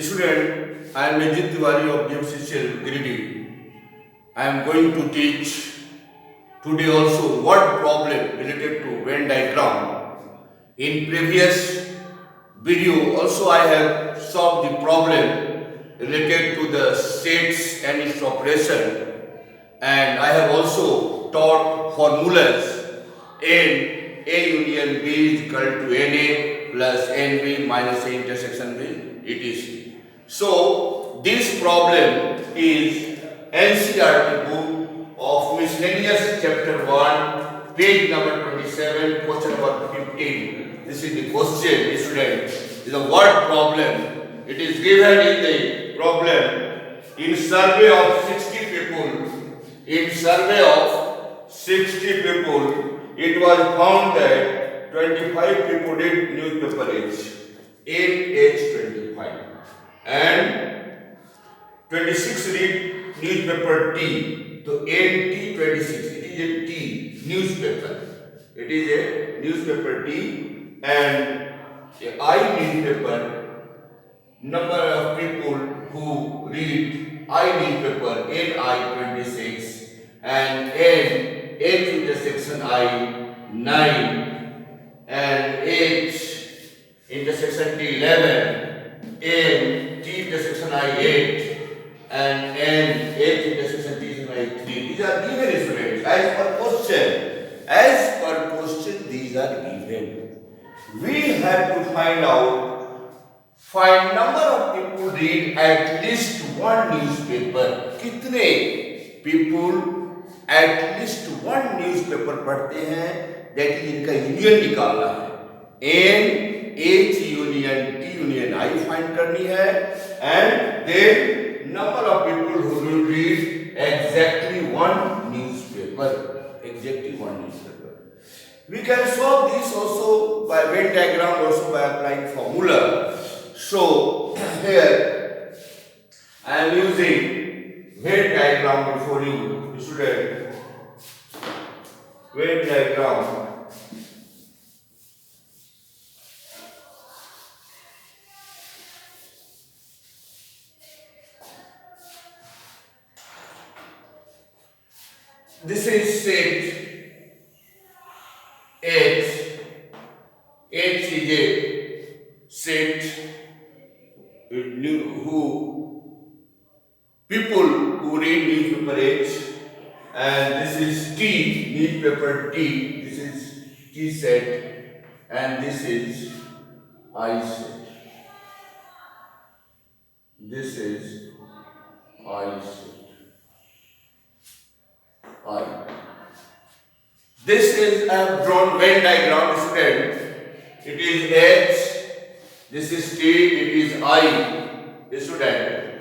Student, I am Ajit Tiwari of DMCCL Giridih. I am going to teach today also word problem related to Venn diagram. In previous video also I have solved the problem related to the sets and its operation, and I have also taught formulas in A union B is equal to NA plus NB minus A intersection B etc. So this problem is NCERT book of miscellaneous chapter 1 page number 27 question number 15. This is the question, student. Is a word problem. It is given in the problem. In survey of 60 people, it was found that 25 people did newspaper age in age 25 and 26 read newspaper T. So NT 26. It is a T newspaper. It is a newspaper T, and a I newspaper. Number of people who read I newspaper NI 26 and N intersection I 9 and H intersection T 11 N T intersection I 8 and N H intersection T intersection I 3. These are given, students, as per question. As per question, these are given. We have to find number of people read at least one newspaper. कितने people at least one newspaper पढ़ते हैं? That is इनका union निकालना है. N H union T union I find करनी है, and then number of people who will read exactly one newspaper. Exactly one newspaper. We can solve this also by Venn diagram, also by applying formula. So here I am using Venn diagram before you, student. Venn diagram. This is set H. H is a set people who read newspaper H, and this is T, newspaper T. This is T set, and this is I set. This is I set. This is I have drawn Venn diagram, student. It is H, this is T, it is I, student.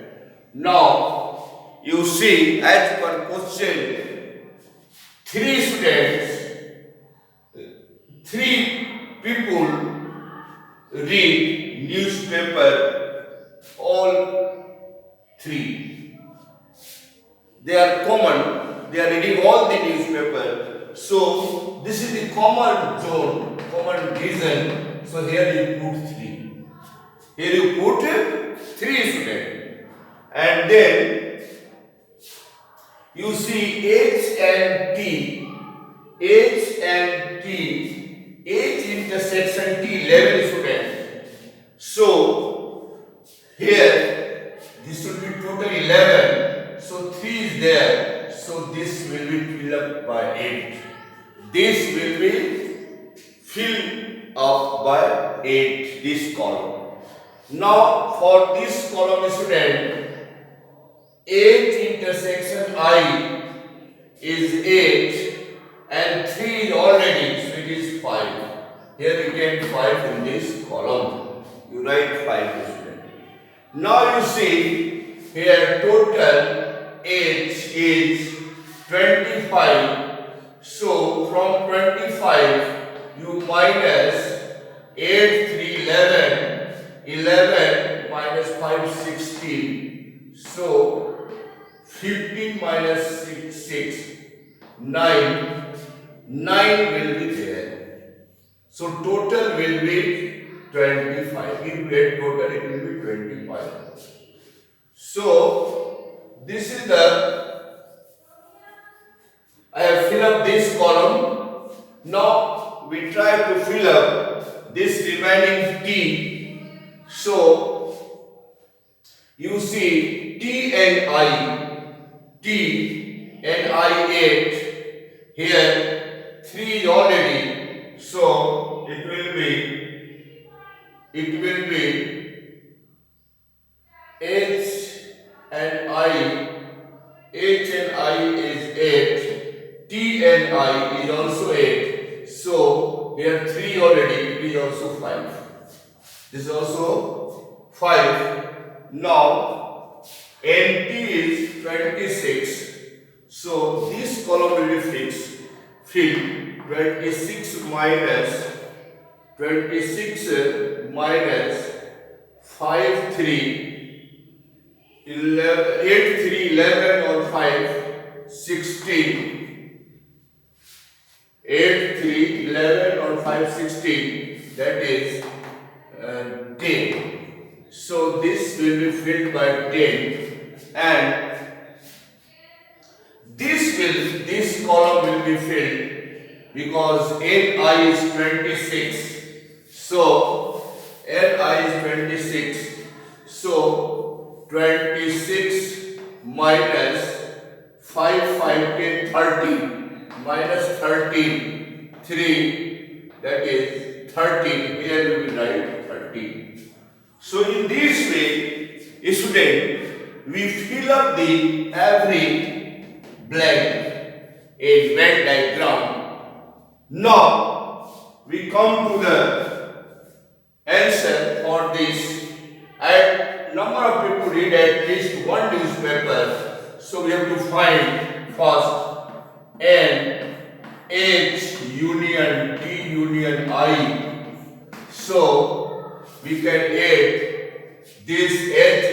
Now you see, as per question, three people read newspaper, all three. They are common, they are reading all the newspaper. So this is the common zone, common region. So here you put 3. Here you put 3, students. And then you see H and T. H and T. H intersection T 11, students. So here this will be total 11. So 3 is there. So this will be filled up by 8. This will be filled up by 8, this column. Now for this column, student, 8 intersection I is 8 and 3 is already, so it is 5. Here you get 5 in this column. You write 5, student. Now you see here total age is 25. So from 25 you minus 8, 3, 11. 11 minus 5, 16. So 15 minus 6, 9. 9 will be there. So total will be 25. If we add total, it will be 25. So this is the, I have filled up this column. Now we try to fill up this remaining T. So you see T and I 8. Here 3 is already. So it will be H and I is 8, T and I is also 8. So here 3 already, it is also 5. This is also 5. Now NT is 26. So this column will be fixed. Filled 26 minus 5 3 11, 8 3 11 or 5 16, 8 3 11 or 5 16, that is 10. So this will be filled by 10, and this column will be filled because Ni is 26. So Ni is 26. So 26 minus 5 5 10 30 minus 13 3, that is 13. Here we will write 13. So in this way, student, we fill up the every blank in Venn diagram. Now we come to the answer for this. And number of people read at least one newspaper. So we have to find first N H union T union I. So we can add this H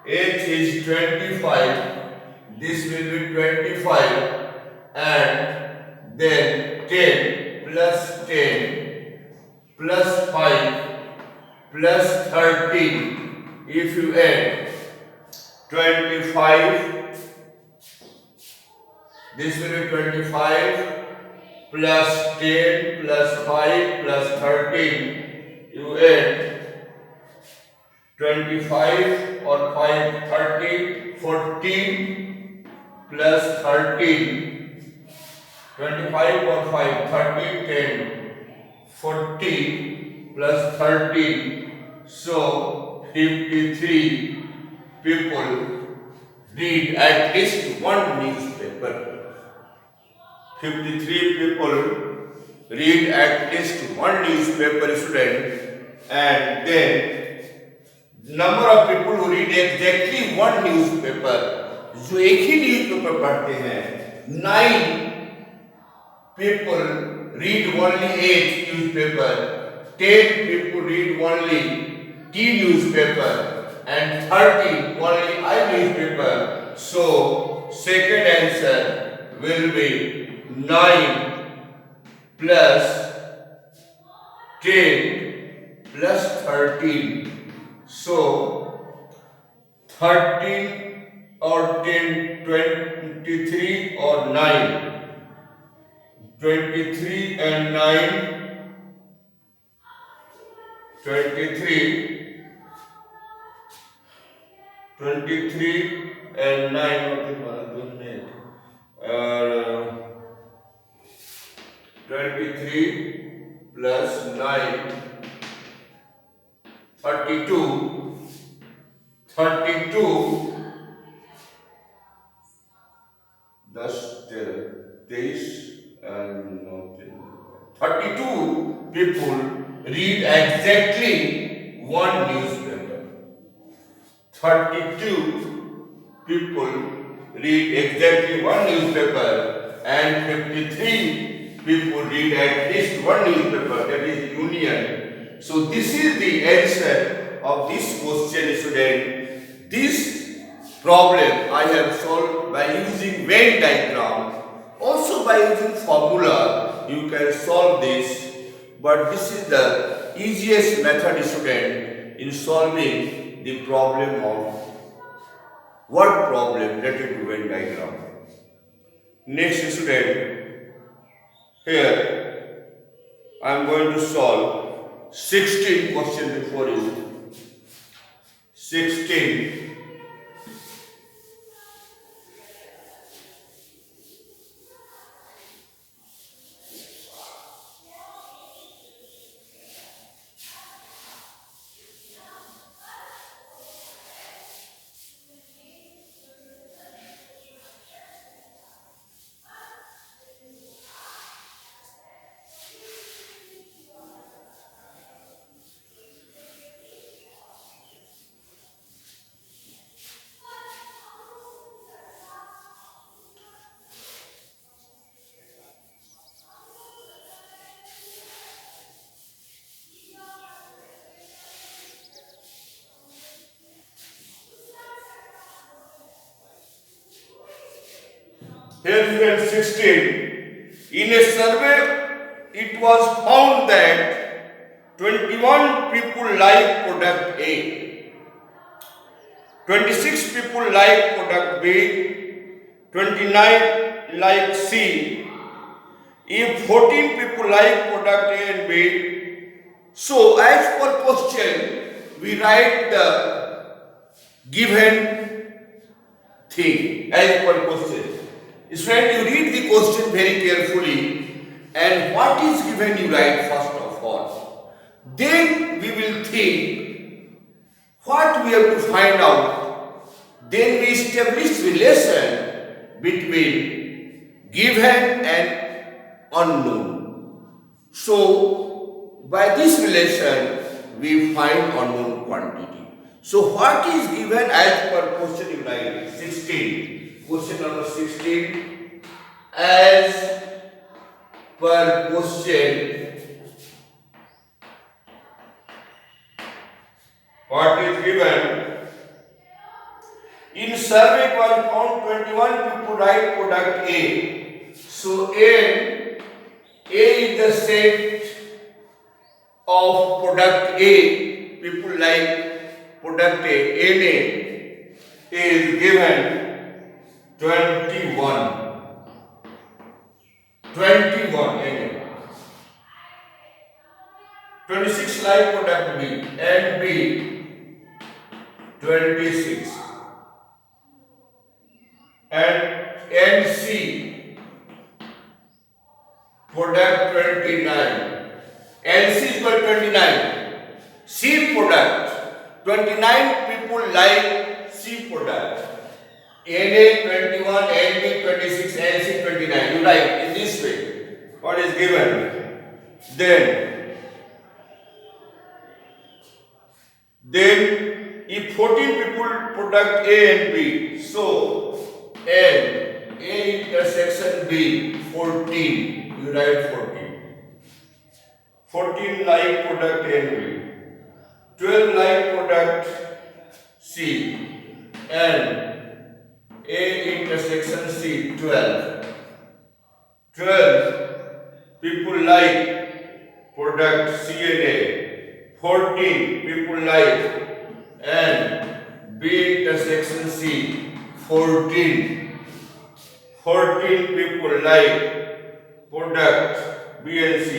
is 25. This will be 25, and then 10 plus 10 plus 5 plus 13. If you add 25, this will be 25 plus 10 plus 5 plus 13. You add 25 or 5 30, 14 plus 13. 25 or 5 30 10, 40 plus 13. So 53 people read at least one newspaper. 53 people read at least one newspaper, student, and then number of people who read exactly one newspaper, जो एक ही newspaper पढ़ते हैं, 9 people read only 8 newspaper, 10 people read only T newspaper, and 30 only I newspaper. So second answer will be 9 plus 10 plus 13. So 13 or 10, 23 or 9. 23 and 9, 23 and 9, 23 plus 9, 32, 32, thus 32 people read exactly one newspaper. 32 people read exactly one newspaper, and 53 people read at least one newspaper, that is union. So this is the answer of this question, student. This problem I have solved by using Venn diagram. Also by using formula you can solve this, but this is the easiest method, student, in solving the problem of word problem related to Venn diagram. Next student, here I am going to solve 16 questions before you. 16. Here you have 16. In a survey, it was found that 21 people like product A, 26 people like product B, 29 like C. If 14 people like product A and B, so as per question, we write the given thing as per question. Friend, you read the question very carefully and what is given you write first of all. Then we will think what we have to find out. Then we establish relation between given and unknown. So by this relation we find unknown quantity. So what is given as per question you write? 16. Question number 16, as per question, what is given? In survey was found 21 people write product A. So A is the set of product A. People like product A. NA is given 21 NA. 26 like product B and B 26 and C product 29. NC is equal 29. C product 29 people like C product. NA 21, NB 26, NC 29. You write in this way. What is given? Then if 14 people product A and B, so N A intersection B 14. You write 14. 14 like product A and B. 12 like product C and A intersection C 12. 12 people like product C and A. 14 people like and B intersection C 14. 14 people like product B and C.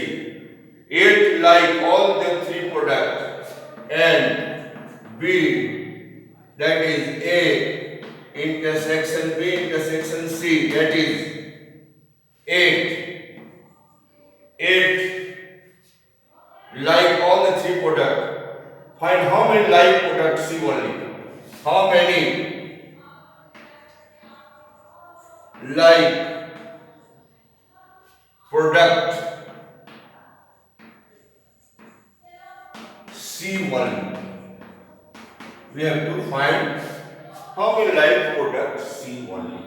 8 like all the three products and B, that is A intersection B intersection C, that is 8. 8 like all the three products. Find how many like product C only. How many like product C only. We have to find how many like product C only.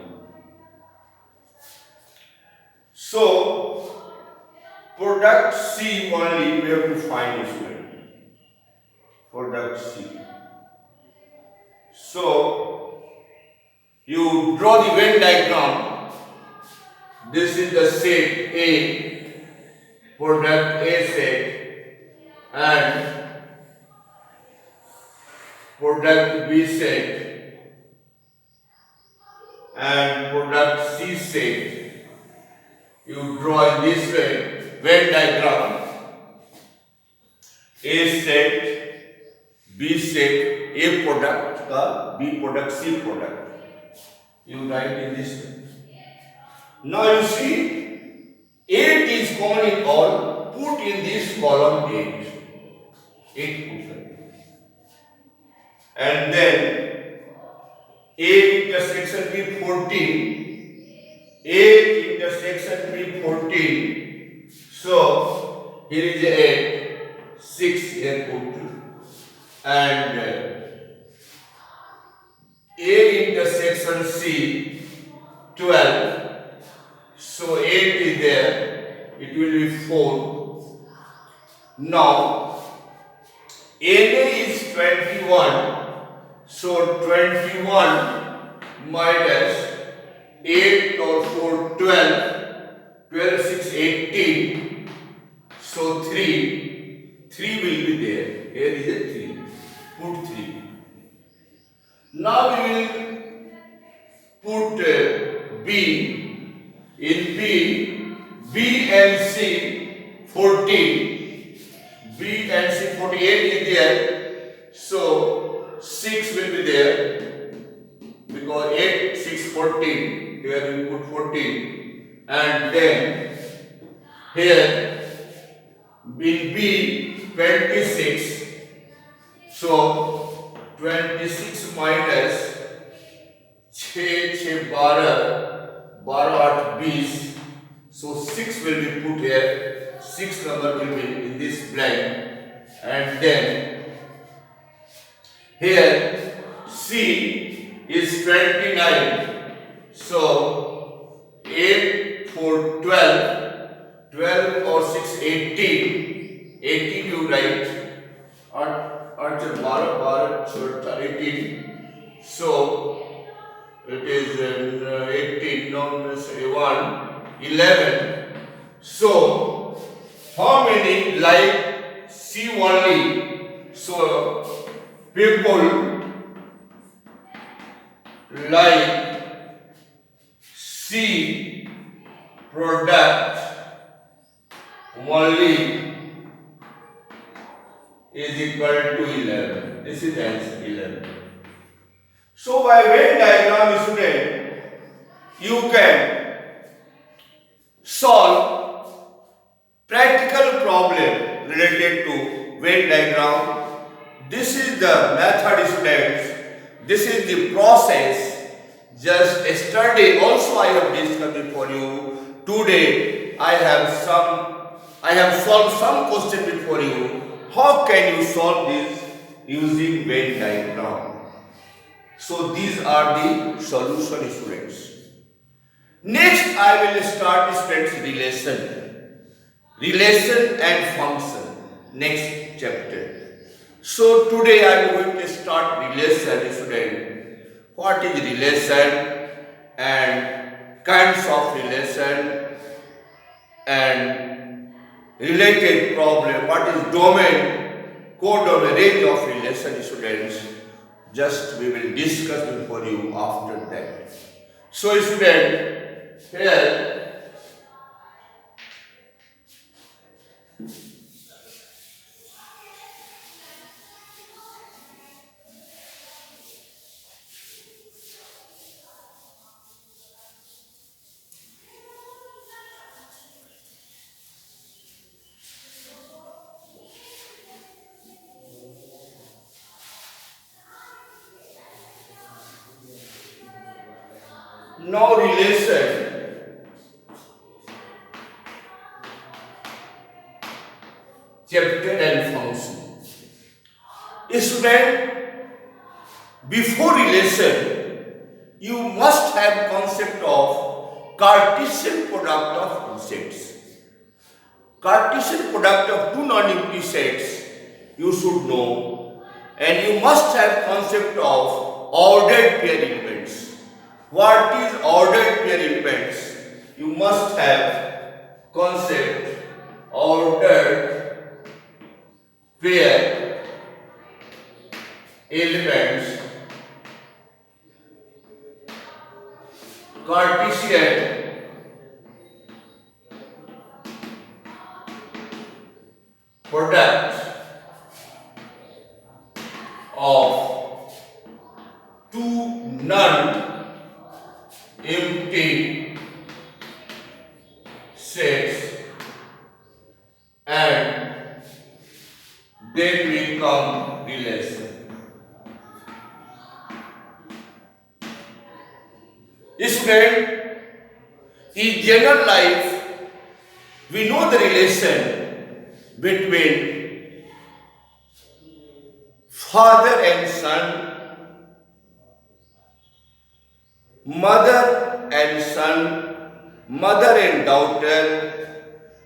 So product C only we have to find this one. Product C. So you draw the Venn diagram. This is the set A, product A set, and product B set and product C set. You draw in this way Venn diagram. A set, B set, A product का B product, C product. You write in this way. Now you see 8 is common in all. Put in this column 8. 8 put. And then A intersection B 14. A intersection B 14. So here is 8. 6 here put. And A intersection C 12. So 8 is there, it will be 4. Now NA is 21, so 21 minus 8 or 4, 12, 12, 6, 18, so 3 will be there, here is a 3, put 3. Now we will put B. In B and C 14, B and C 48 is there, so 6 will be there because 8, 6, 14, here we put 14, and then here in B 26, so 26 minus 6, 6, 12, 12, 8, 20. So 6 will be put here. 6 number will be in this blank. And then here C is 29. So 8, 4, 12. 12 or 6, 18. 18 you write. 8, 12, 18. So it is 18, no, 1, 11. So, how many like C only? So, people like C product only is equal to 11. This is answer 11. So by Venn diagram, student, you can solve practical problem related to Venn diagram. This is the method, students. This is the process. Just yesterday also I have discussed for you. Today I have solved some question before you. How can you solve this using Venn diagram? So these are the solution, students. Next I will start students relation and function, next chapter. So today I am going to start relation, student. What is relation and kinds of relation and related problem, what is domain, codomain, range of relation, students. Just we will discuss before you after that. So student, here now relation chapter and function. Student, before relation you must have concept of Cartesian product of two sets. Cartesian product of two non-empty sets you should know, and you must have concept of ordered pair elements. What is ordered pair elements? You must have concept ordered pair elements Cartesian product of two non-empty sets, and then we come relation. Student, in general life, we know the relation between father and son, mother and son, mother and daughter,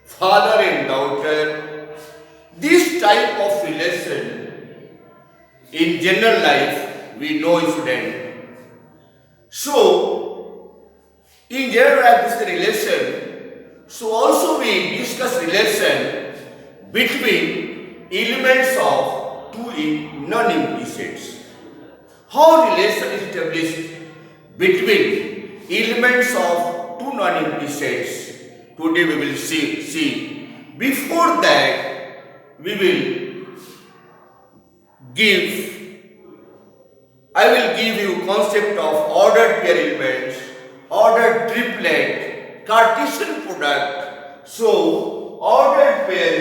father and daughter. This type of relation in general life we know, student. So, in general life this is the relation. So also we discuss relation between elements of two non-empty sets. How relation is established between elements of two non-empty sets? Today we will see. Before that, we will I will give you concept of ordered pair elements, ordered triplet, Cartesian product. So, ordered pair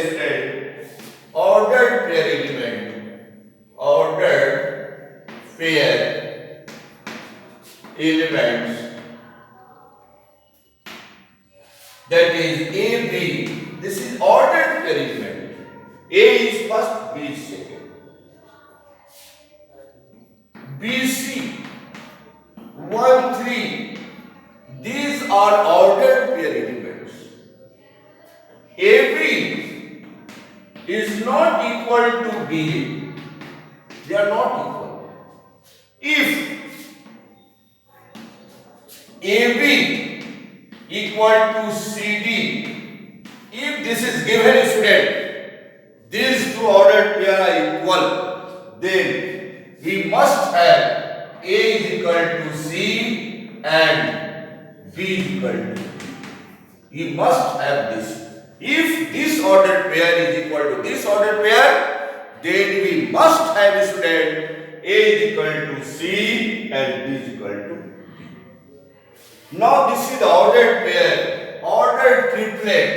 elements, that is AB. This is ordered pair element. A is first, B is second. BC 1, 3. These are ordered pair elements. AB is not equal to BA. They are not equal. If AB equal to CD, if this is given, student, these two ordered pair are equal, then we must have A is equal to C and B is equal to D. We must have this. If this ordered pair is equal to this ordered pair, then we must have, student, A is equal to C and B is equal to D. Now this is the ordered pair, ordered triplet,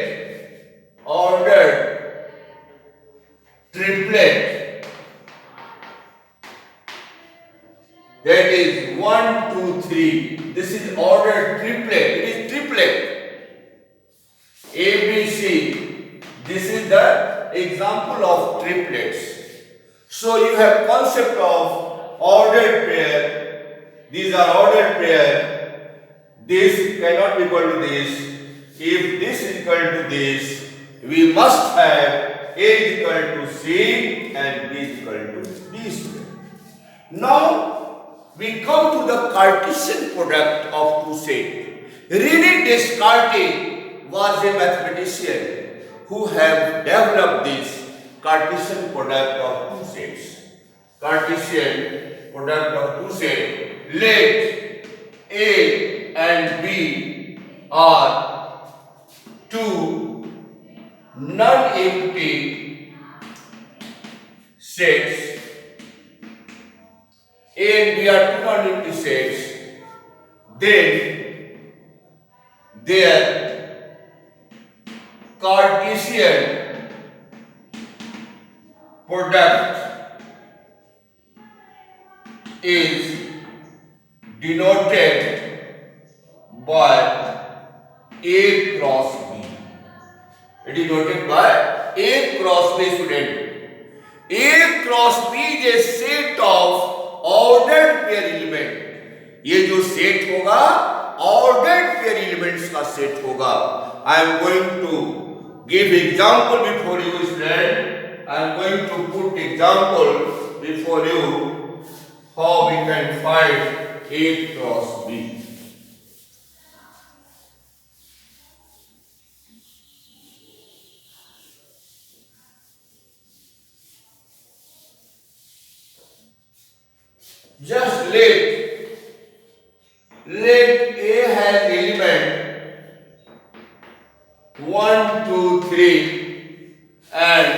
that is 1, 2, 3. This is ordered triplet. It is triplet. ABC. This is the example of triplets. So you have concept of ordered pair. These are ordered pair. This cannot be equal to this. If this is equal to this, we must have A is equal to C and B is equal to D. Now we come to the Cartesian product of two sets. René Descartes was a mathematician who have developed this Cartesian product of two sets. Cartesian product of two sets. Let A and B are two non-empty sets. A and B are two non-empty sets. Then their Cartesian product is denoted by A cross B. It is denoted by A cross B, student. A cross B is a set of ordered pair element. ये जो set होगा ordered pair elements का set होगा. I am going to give example before you, student. I am going to put example before you how we can find A cross B. let A has element 1, 2, 3 and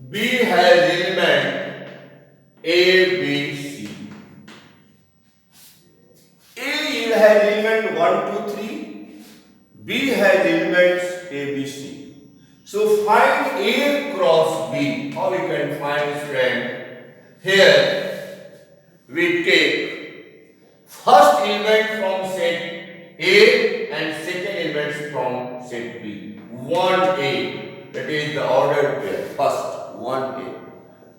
B has element A, B, C. A has element 1, 2, 3. B has elements A, B, C. So find A cross B. How we can find, friend? Here we take first element from set A and second element from set B. 1A, that is the ordered pair. First 1A.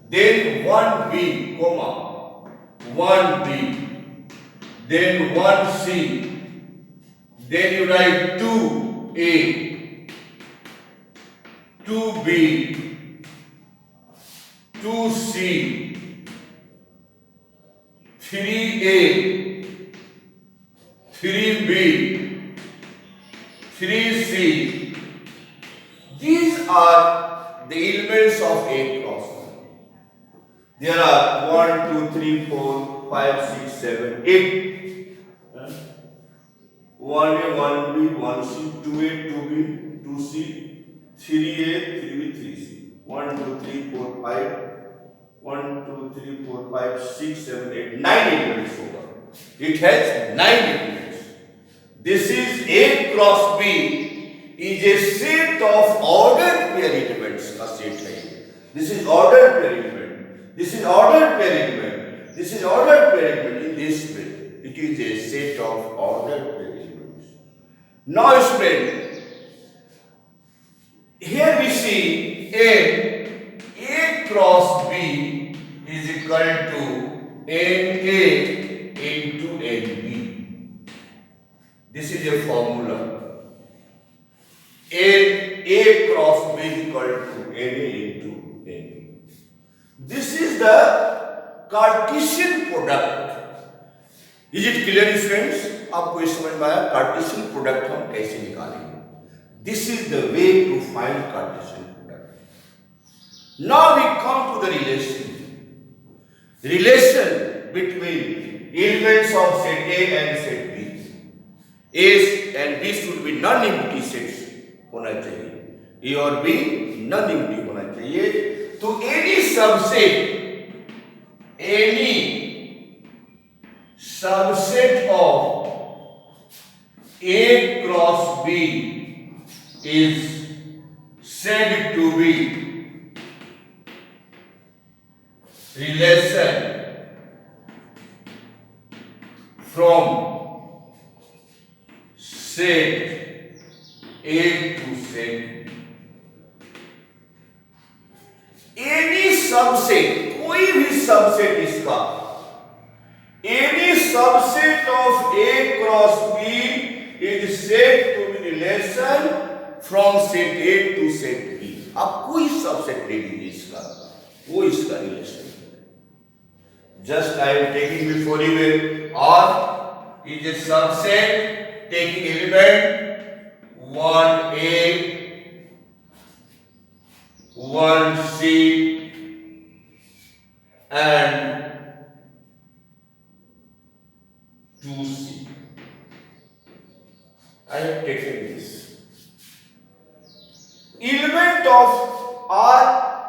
Then 1B, comma, 1B. Then 1C. Then you write 2A, 2B, 2C, 3A, 3B, 3C. These are the elements of A cross 1. There are 1, 2, 3, 4, 5, 6, 7, 8. 1A, 1B, 1C, 2A, 2B, 2C, 3A, 3B, 3C. 1, 2, 3, 4, 5. 1, 2, 3, 4, 5, 6, 7, 8, 9 elements over. It has 9 elements. This is A cross B is a set of ordered pair elements. A set like this is ordered pair element. This is ordered pair element. This is ordered pair element in this way. It is a set of ordered pair elements. Now, student, here we see A cross B is equal to NA into NB. This is a formula. A cross B is equal to NA into NB. This is the Cartesian product. Is it clear, friends? आपको ये समझ में आया Cartesian product हम कैसे निकालेंगे? This is the way to find Cartesian product. Now we come to the relation between elements of set A and set B. A and B should be non-empty sets होना चाहिए. A और B non-empty होना चाहिए. तो any subset of A cross B is said to be relation from set A to set B. Any subset, कोई भी subset इसका, any subset of A cross B is said to be relation from set A to set B. आप कोई subset ले लीजिए इसका, वो इसका रिलेशन है. Just I am taking before you R is a subset taking element 1A, 1C and 2C. I have taken this. Element of R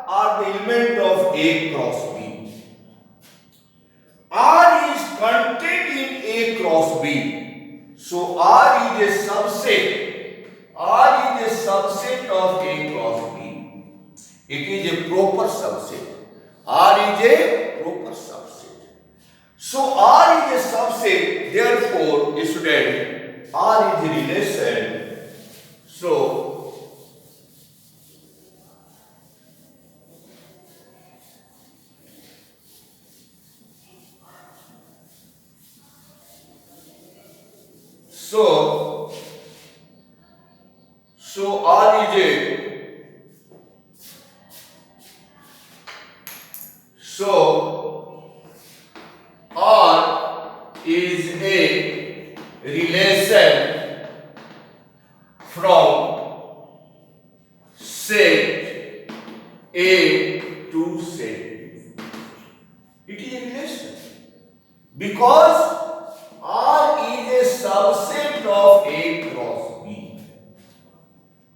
are the element of A cross B. R is contained in A cross B. So R is a subset. R is a subset of A cross B. It is a proper subset. R is a proper subset. So R is a subset. Therefore, student, R is a relation. So R is a R is a relation from set A to set B. It is a relation. Because R is a subset of A cross B.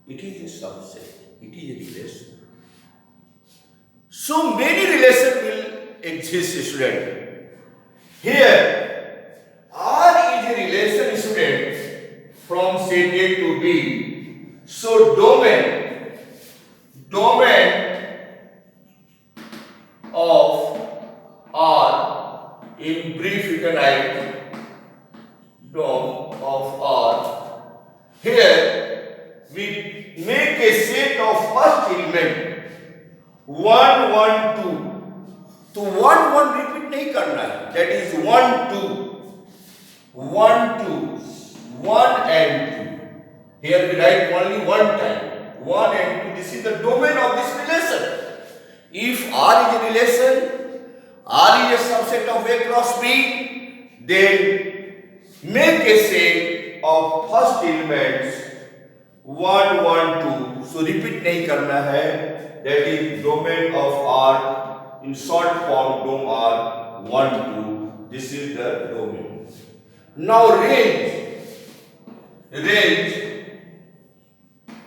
It is a subset. It is a relation. So many relations will exist, student. Here, R is a relation, student, from set A to B. So domain of R, in brief you can write dom of R. Here we make a set of first element 1 1 2. तो 1 1 repeat नहीं करना है, that is 1 2 1 2 1 and 2. Here we write only one time 1 and 2. This is the domain of this relation. If R is a relation, R is a subset of A cross B, then make a set of first elements 1 1 2. So repeat नहीं करना है, that is domain of R, in short form dom R 1 2. This is the domain. Now range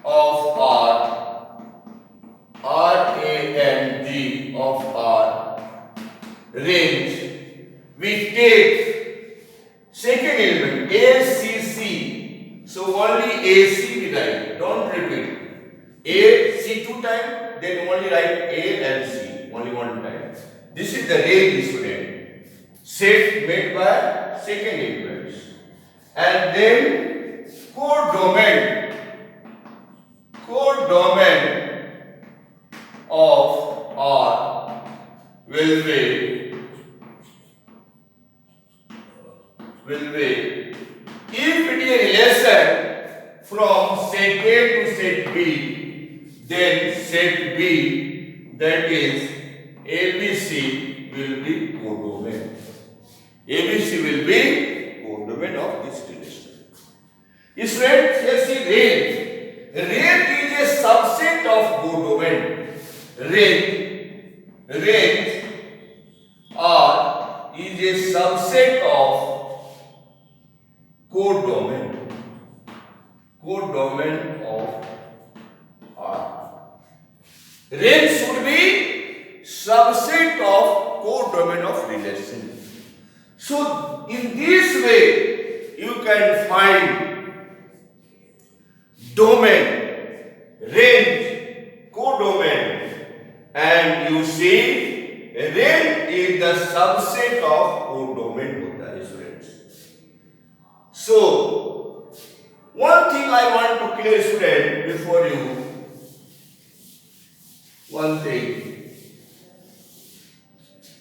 of R, range of R, range, we take second element A C C. So only AC we write, don't repeat. A C 2 times, then only write A and C only one time. This is the range, student, set made by second elements. And then codomain of R will be if it is a relation from set A to set B, then set B, that is ABC, will be codomain. ABC will be codomain of this relation. Students, here see range. Range is a subset of codomain. Range R is a subset of codomain of R. Range should be subset of codomain of relation. So in this way you can find domain, range, codomain, and you see range is the subset of codomain होता है students. So one thing I want to clear, student, before you, one thing.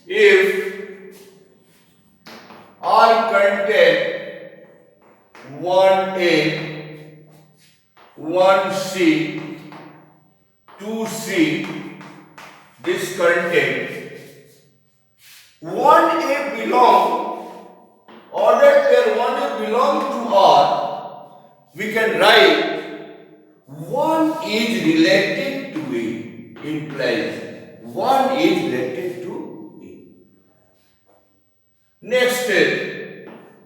If R contain 1A, 1C, 2C, this contain 1A belong, or that where 1A belong to R, we can write 1 is related to A, implies 1 is related to A. Next,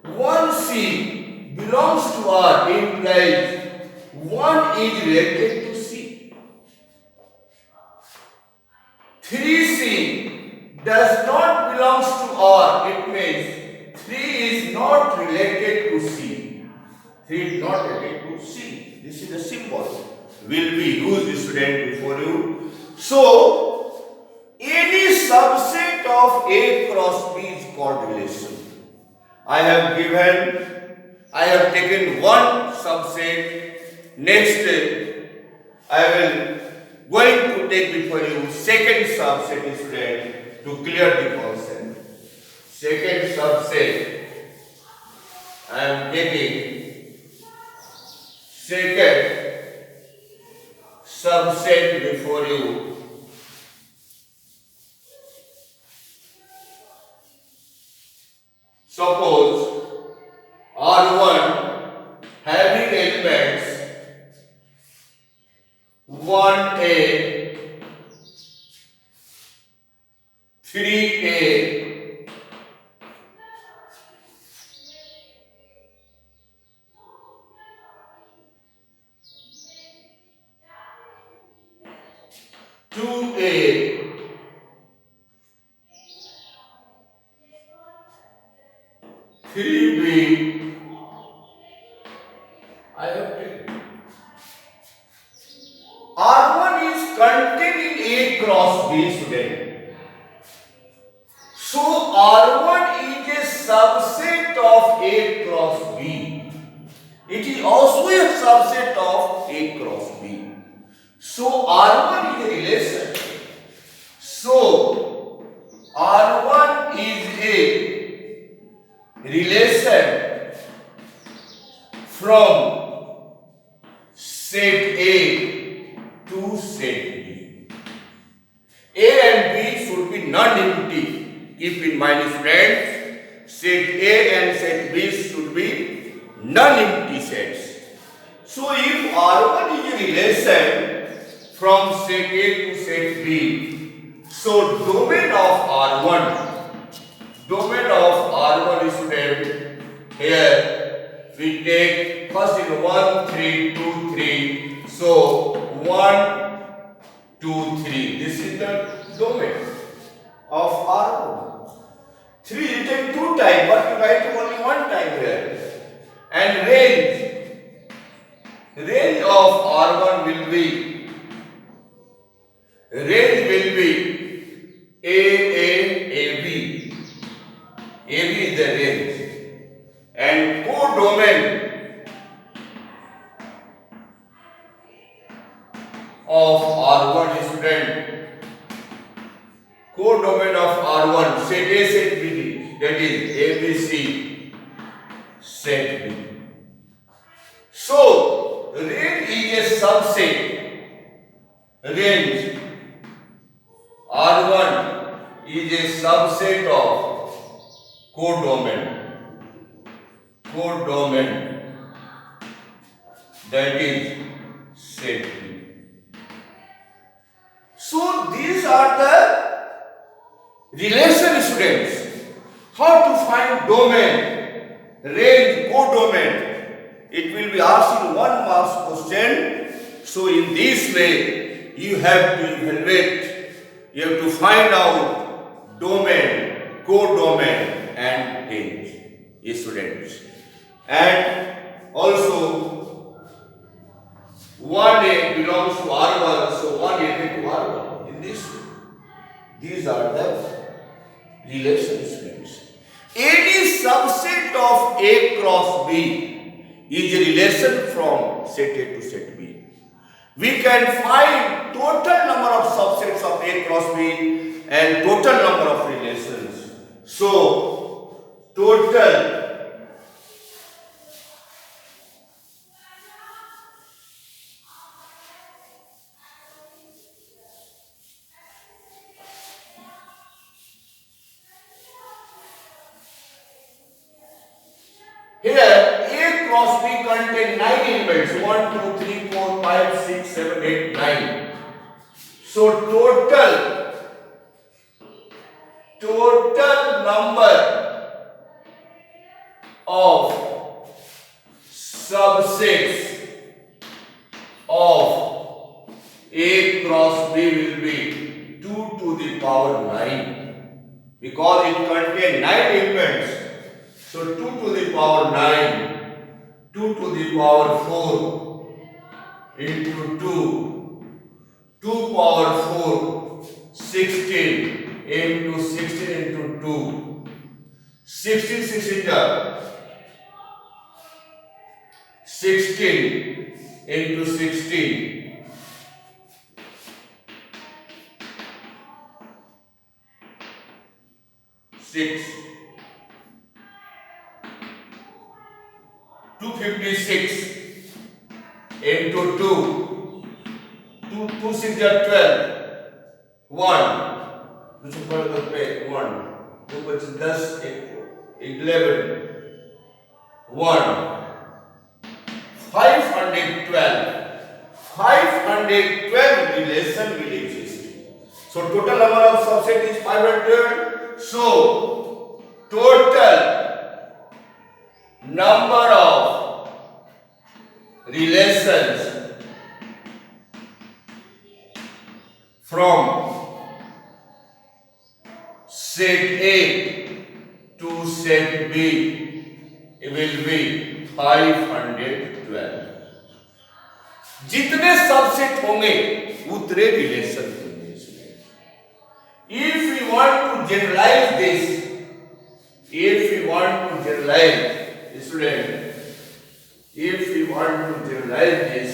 1C belongs to R, implies 1 is related to C. 3C does not belongs to R, it means 3 is not related to C. 3 is not related to C. This is the symbol will be used, student, before you. So any subset of A cross B is called relation. I have taken one subset. Next, I will going to take before you second subset, student, to clear the concept. Second subset, I am taking second subset before you. Suppose R1 having elements 1A, 3A, 2A, 3B, I have taken. R1 is contained in A cross B, student. So R1 is a subset of A cross B. It is also a subset of A cross B. So R1 is a relation. So R1 is a relation from set A to set B. A and B should be non-empty. Keep in mind, friends, set A and set B should be non-empty sets. So if R1 is a relation from set A to set B, so domain of R1 is student, here we take first in 1, 3, 2, 3. So 1, 2, 3. This is the domain of R1. 3 written 2 times, but you write only 1 time here. And range of R1 will be AB. AB is the range. And codomain of R1 is student. Codomain of R1, set A, set B, that is ABC, set B. So, range is a subset. Range R1 is a subset of codomain. That is set B. So these are the relation, students. How to find domain, range, codomain? It will be asked in 1 marks question. So in this way, you have to evaluate. You have to find out domain, codomain, and range, students. And also 1A belongs to R1, so 1A to R1 in this way. These are the relations, friends. Any subset of A cross B is a relation from set A to set B. We can find total number of subsets of A cross B and total number of relations. So, total here, A cross B contain 9 elements. 1, 2, 3, 4, 5, 6, 7, 8, 9. So total number of subsets of A cross B will be 2 to the power 9, because it contains 9 elements. So 2 to the power 9, 2 to the power 4 into 2 power 4, 16 into 16 into 2, 16 into 16, 6, 256 into 2, 2 6 are 12, 1, which is part of the page, 1, 2 which is 10, 11, 1, 512 relation will exist. So total number of subset is 512. So total number of relations from set A to set B will be 512. जितने subset होंगे उतने relation होंगे इसमें. If we want to generalize this, if we want to generalize student, if we want to generalize this,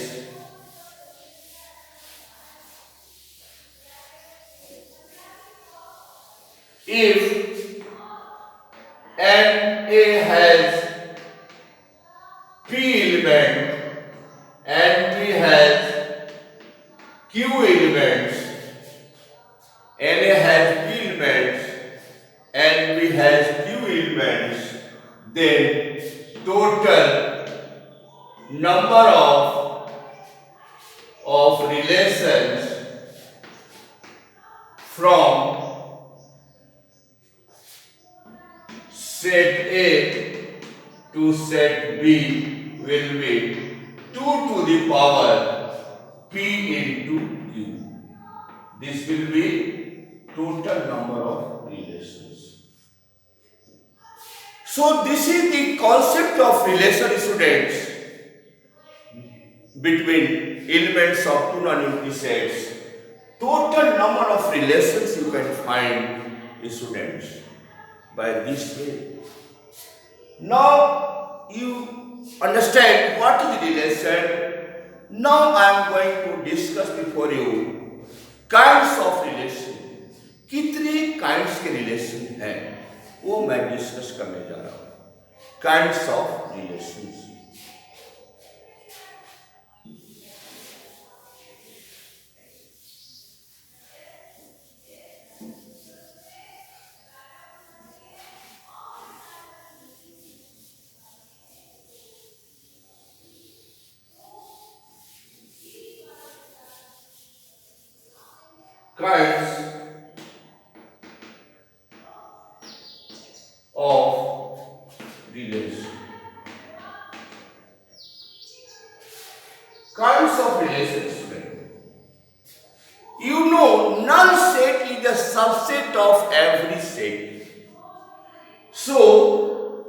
if NA has P element and P has Q elements, NA has P elements and P has Q elements, then total number of relations from set A to set B will be 2 to the power P into Q. This will be total number of relations. So this is the concept of relation, students, between elements of two non-unity sets. Total number of relations you can find, students, by this way. Now you understand what is relation. Now I am going to discuss before you kinds of relation. कितने kinds के relation हैं वो मैं discuss करने जा रहा हूँ. Kinds of relations. Kinds of relation. Kinds of relations. You know, null set is a subset of every set. So,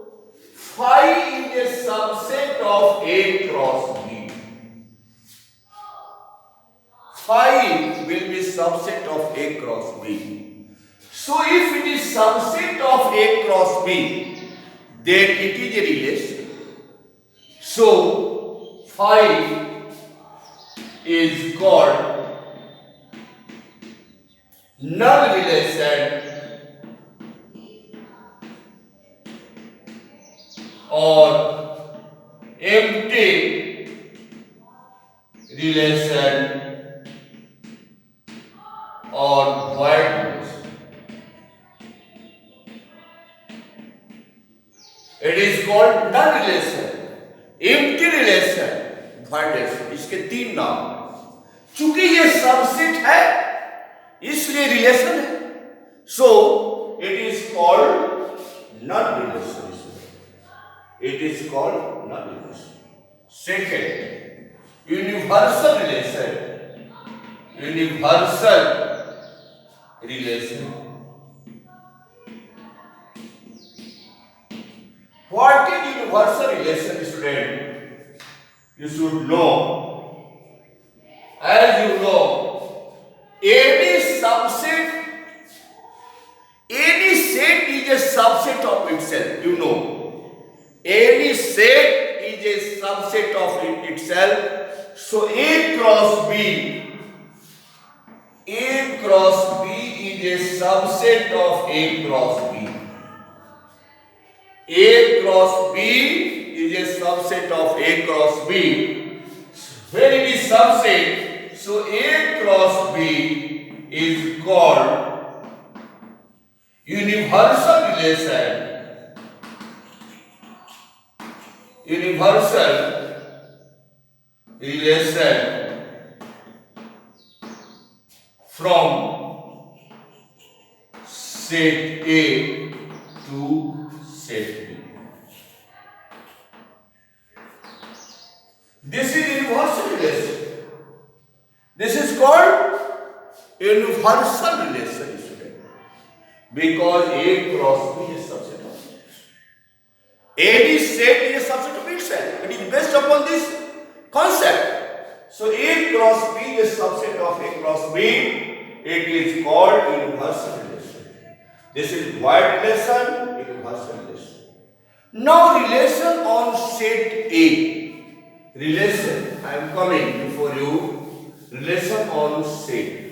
phi is a subset of A cross B. Phi will be subset of A cross B. So if it is subset of A cross B, then it is a relation. So phi is called null relation or empty relation or void relation. It is called null relation, empty relation, void relation. इसके तीन नाम. चूंकि ये subset है इसलिए relation है. So it is called null relation. It is called null relation. Second, universal relation. Universal relation. What is universal relation, student? You should know. As you know, any set is a subset of itself. You know, any set is a subset of itself. So A cross B is a subset of A cross B. A cross B is a subset of A cross B. When it is subset, so A cross B is called universal relation. Universal relation from set A to set B. This is universal relation. This is called universal relation, student, because A cross B is subset of any set is a subset of itself. It is based upon this concept. So A cross B is subset of A cross B. It is called universal relation. This is void relation, universal relation. Now relation on set A. Relation, I am coming before you. Relation on set.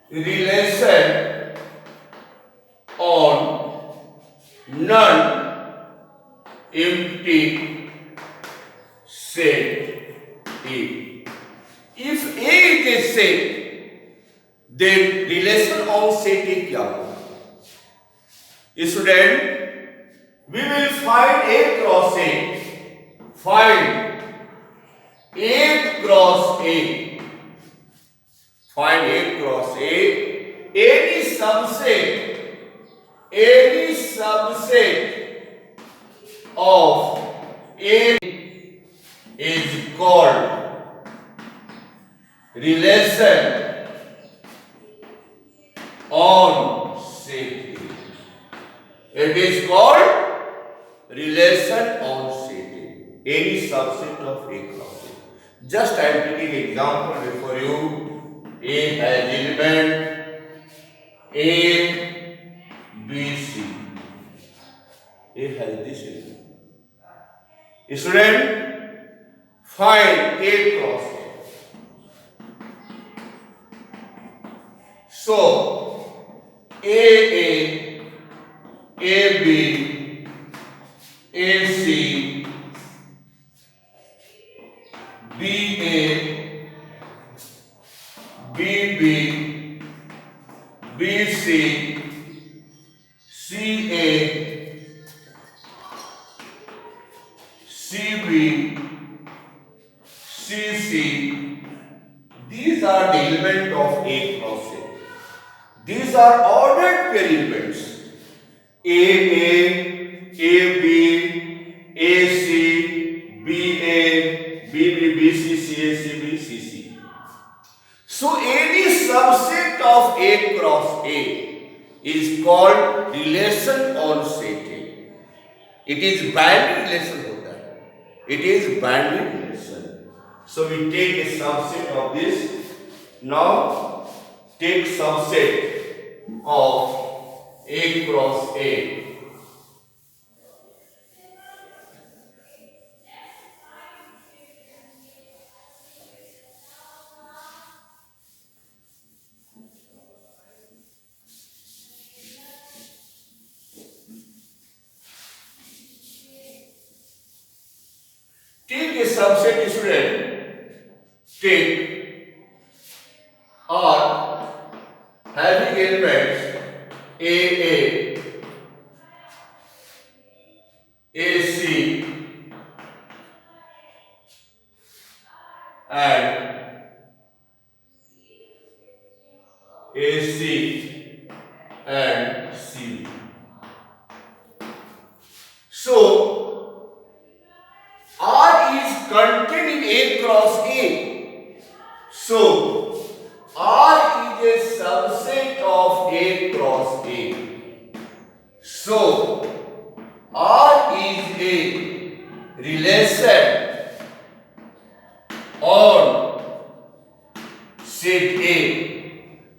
Relation on non-empty set A. If A is a set, then relation on set A क्या होगा? Student, we will find A cross A. Find A cross A. Find A cross A. Any subset of A is called relation on set A. It is called relation on set A. Any subset of A cross A. Just I am taking example before you. A has element A, B, C. A has this element. Student, find A cross A. So, A, B, AC, BA, BB, BC, CA, CB, CC. These are the elements of A cross A. These are ordered pair elements. AA, AB, AC, BA, BB, BC, CA, CB, CC. So any subset of A cross A is called relation on set A. It is binary relation होता है. It is binary relation. So we take a subset of this. Now take subset of A cross A. Take a subset, student. Take or having elements AA, AC and AC and C. So R is contained in A cross A. So R is a subset of A cross A. So R is a relation on set A.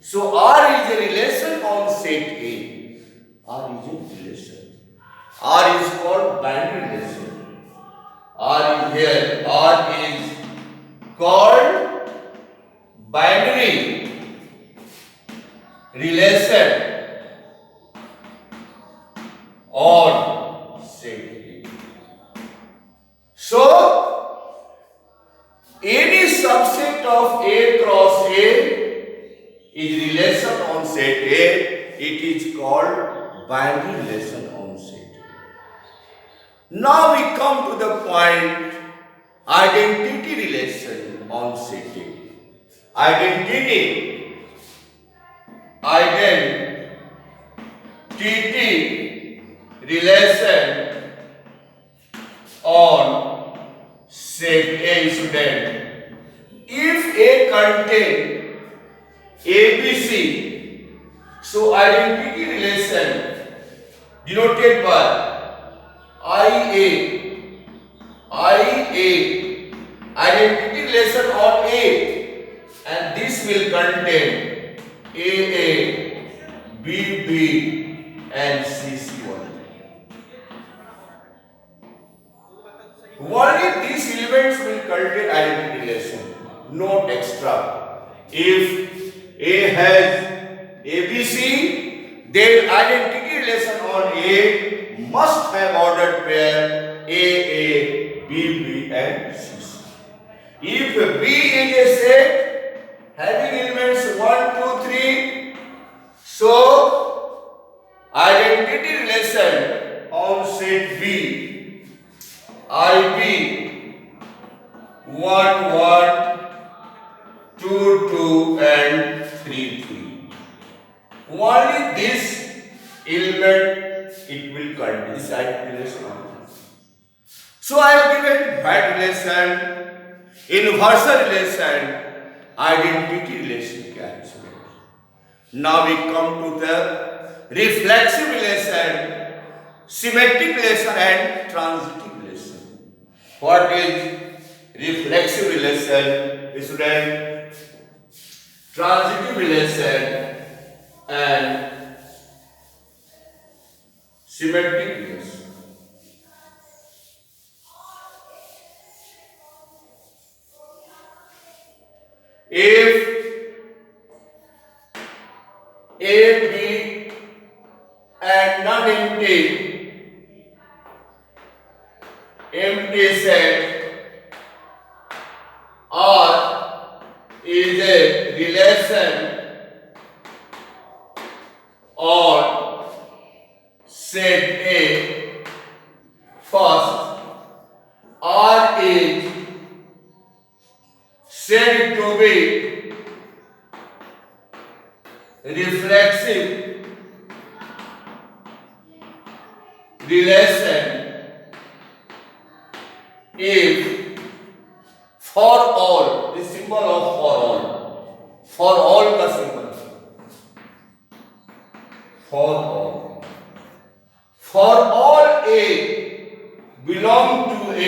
So R is a relation on set A. R is a relation. R is called binary relation. R is here. R is called binary relation on set A. So any subset of A cross A is relation on set A. It is called binary relation on set A. Now we come to the point identity relation on setting. Identity. Identity relation on set A student. If A contain ABC, so identity relation denoted by IA, identity relation on A, and this will contain AA, BB, and CC only. Only these elements will contain identity relation, not extra. If A has ABC, then identity relation on A must have ordered pair AA, BB, and CC. If B is a set having elements 1, 2, 3, so identity relation on set B IB 1, 1, 2, 2, and 3, 3. Only this element it will contain this identity relation. So I have given right relation, inversal relation, identity relation carries. Now we come to the reflexive relation, symmetric relation, and transitive relation. What is reflexive relation, student? Transitive relation and symmetric relation. If A, B and non-empty empty set R is a relation on set A, first R is said to be reflexive relation if for all, the symbol of for all the symbol, for all A belong to A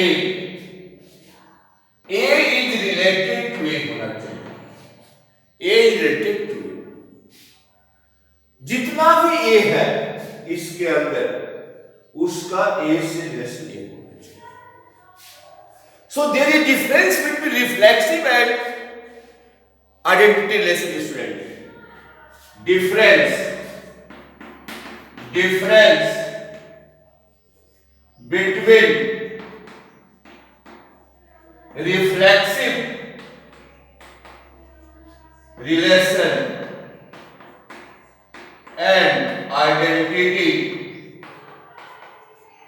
is related to A होना चाहिए, A is related to A, जितना भी A है इसके अंदर उसका A से relation A होना चाहिए. So there is difference between reflexive and identity relation, student. Difference between reflexive relation and identity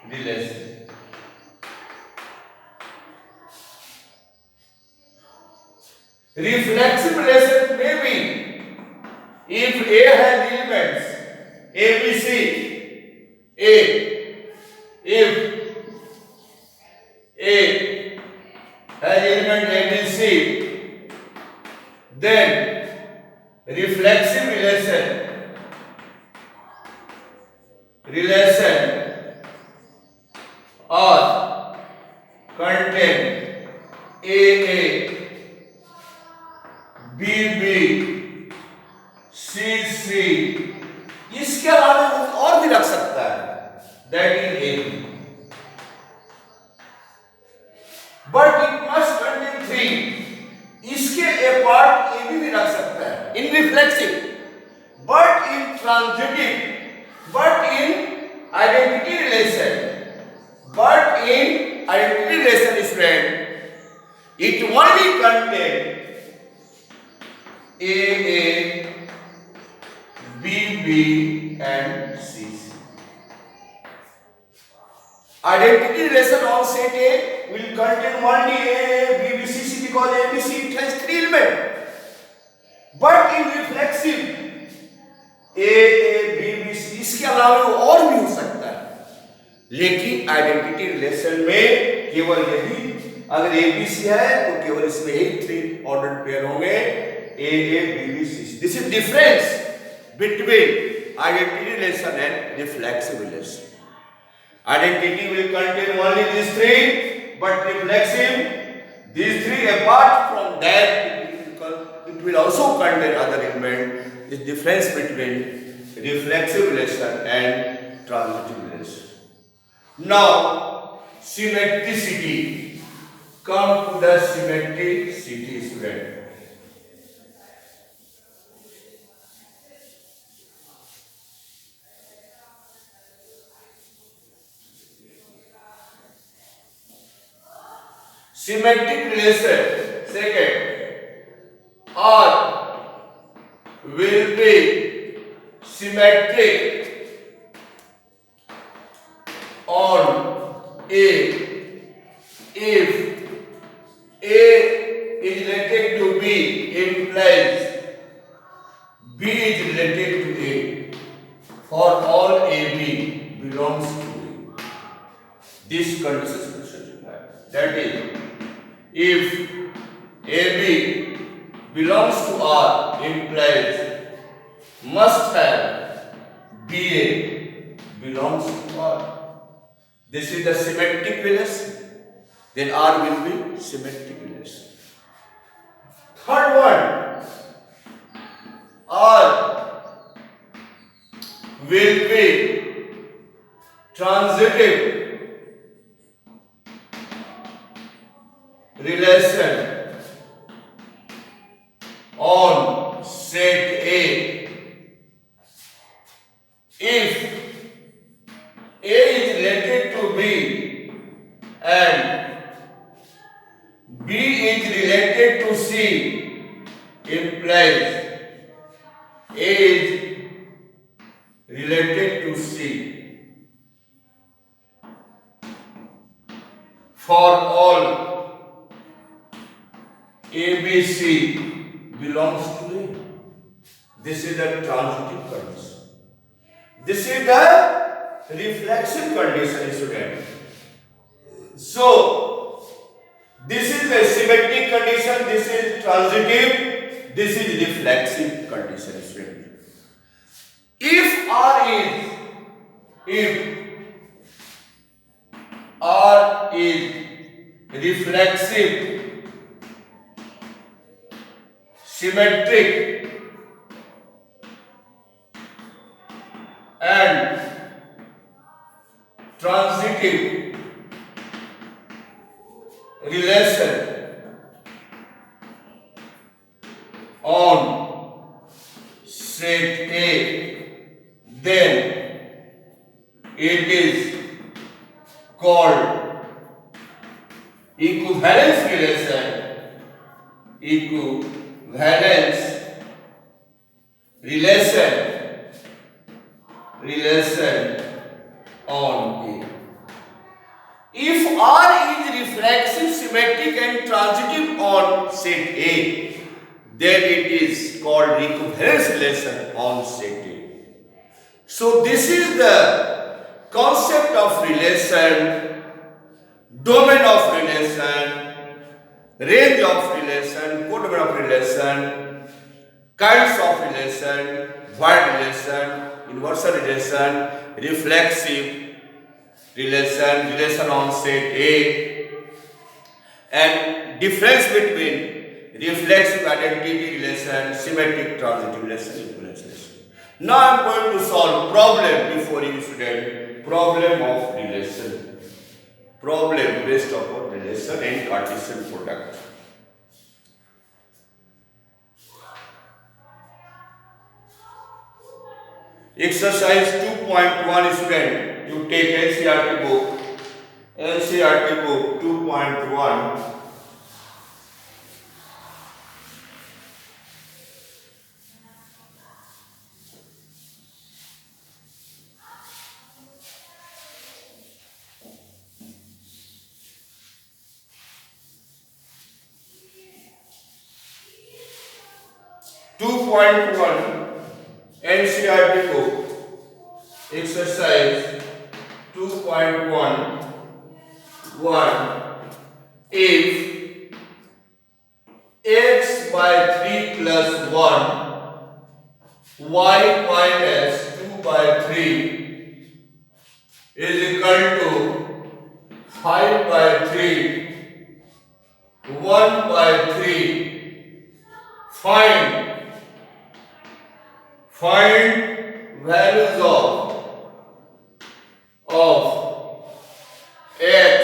relation. Reflexive relation may be if A has elements A, B, C, A, if A has element A, B, C, then reflexive relation or contain A, BB, CC, इसके अलावा और भी रख सकता है, that is AB, but it must contain 3. इसके a part AB भी रख सकता है in reflexive, but in transitive, but in identity relation, friend, it only contain A, B, and C. Identity relation on set A will contain only A, B, B, C, C because A, B, C it has three elements. But in reflexive A, B, C इसके अलावा और भी हो सकता है, लेकिन identity relation में केवल यही, अगर ए बी सी है तो केवल इसमें ही थ्री ऑर्डर्ड पेयर होंगे A B B C. This is difference between identity relation and reflexive relation. Identity will contain only these three, but reflexive these three. Apart from that, it will also contain other element. The difference between reflexive relation and transitive relation. Now, symmetricity. Come to the symmetricity, student. Symmetric relation, second, R will be symmetric on A if A is related to B implies B is related to A for all AB belongs to A. This condition is specified. That is, if AB belongs to R implies must have BA belongs to R. This is the symmetric relation. Then R will be symmetric relation. Third one, R will be transitive relation on set A if A is related to B and B is related to C implies A is related to C for all ABC belongs to A. This is the transitive condition. This is the reflexive condition, student. So, this is the symmetric condition, this is transitive, this is reflexive condition, student. If R is reflexive, symmetric and transitive relation on set A, then it is called equivalence relation. Equivalence relation on A. If R is reflexive, symmetric and transitive on set A, then it is called equivalence relation on set A. So this is the concept of relation, domain of relation, range of relation, codomain of relation, kinds of relation, void relation, inverse relation, reflexive relation on set A, and difference between reflexive identity relation, symmetric transitive relation, equivalence relation. Now I am going to solve problem before you student, problem of relation. Problem based upon relation and Cartesian product. Exercise 2.1 student, you take NCERT book 2.1. 2.1 NCERT book exercise 2.1 1. If x by 3 plus 1 y minus 2 by 3 is equal to 5 by 3 1 by 3, find values of x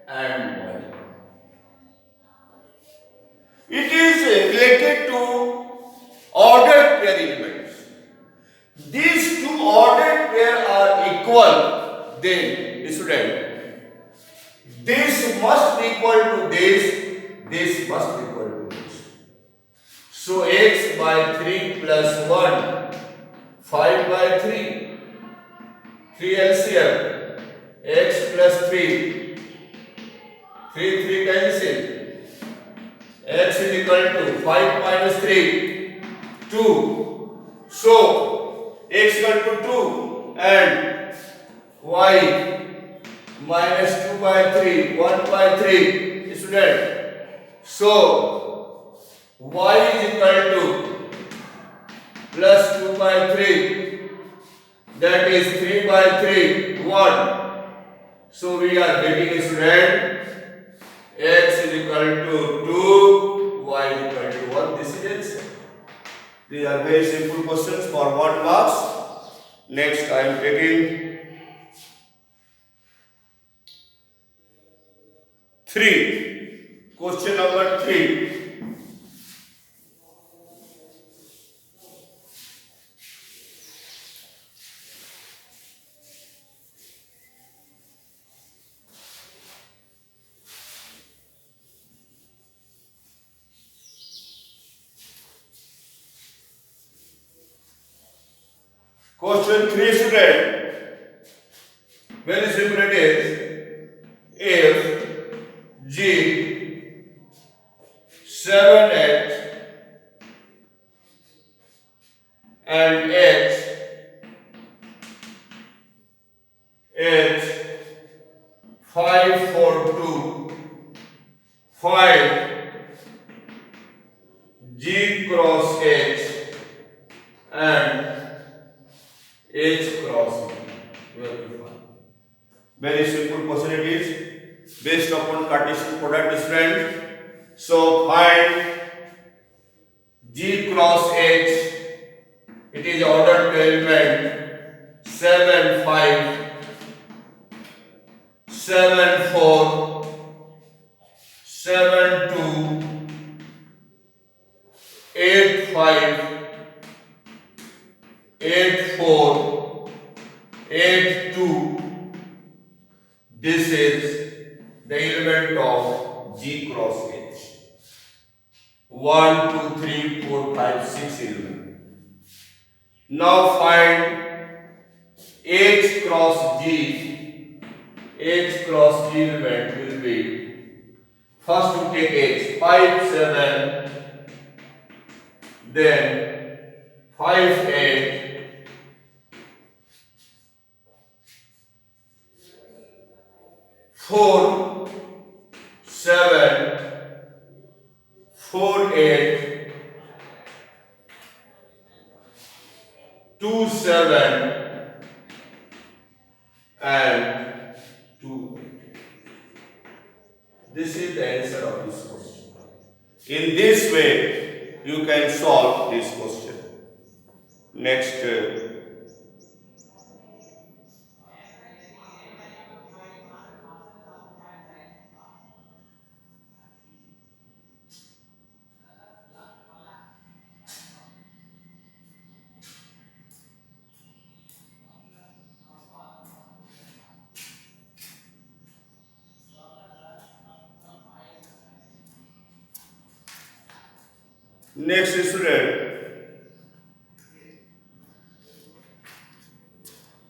and y. It is related to ordered pair elements. These two ordered pair are equal, then student, this must be equal to this must be equal to this. So x by 3 plus 1, 5 by 3, 3 LCM, x plus 3, 3 cancel, x is equal to 5 minus 3, 2. So x equal to 2 and y minus 2 by 3, 1 by 3, student. So y is equal to plus 2 by 3, that is 3 by 3, 1. So we are getting a student x is equal to 2, y is equal to 1. This is answer. These are very simple questions for 1 marks. Next I am taking 3. Question number 3. Question 3, student. Very simple it is. If G 7h and H is 542, find G cross H and H cross E. Very simple question it is, based upon Cartesian product different. So find G cross H. It is ordered element 7 5, 7 4, 7 2, 8 5, 8 4, 8 2. This is the element of G cross H. 1 2 3 4 5 6 element. Now find H cross G. H cross G element will be, first to take H, 5 7, then 5 8, 4 7, 4 8, 2 7 and 2 8. This is the answer of this question. In this way you can solve this question. Next student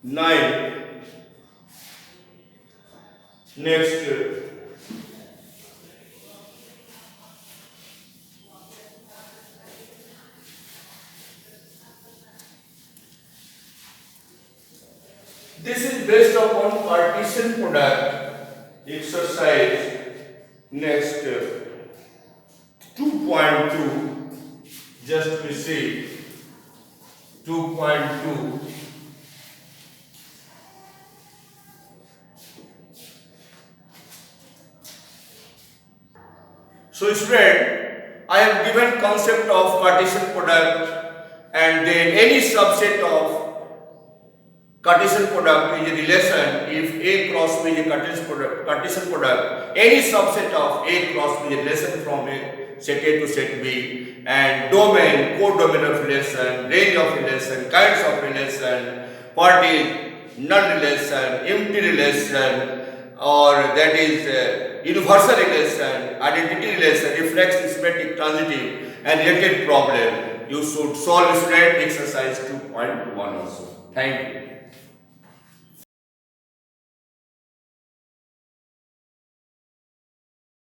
9. Next This is based upon Cartesian product exercise. Next 2.2, just we see 2.2. So student, I have given concept of Cartesian product, and then any subset of Cartesian product is a relation if A cross B is a Cartesian product, any subset of A cross B is a relation from set A to set B, and domain, codomain of relation, range of relation, kinds of relation, what is null relation, empty relation, or that is universal relation, identity relation, reflex, symmetric, transitive, and related problem. You should solve student exercise 2.1 also. Thank you.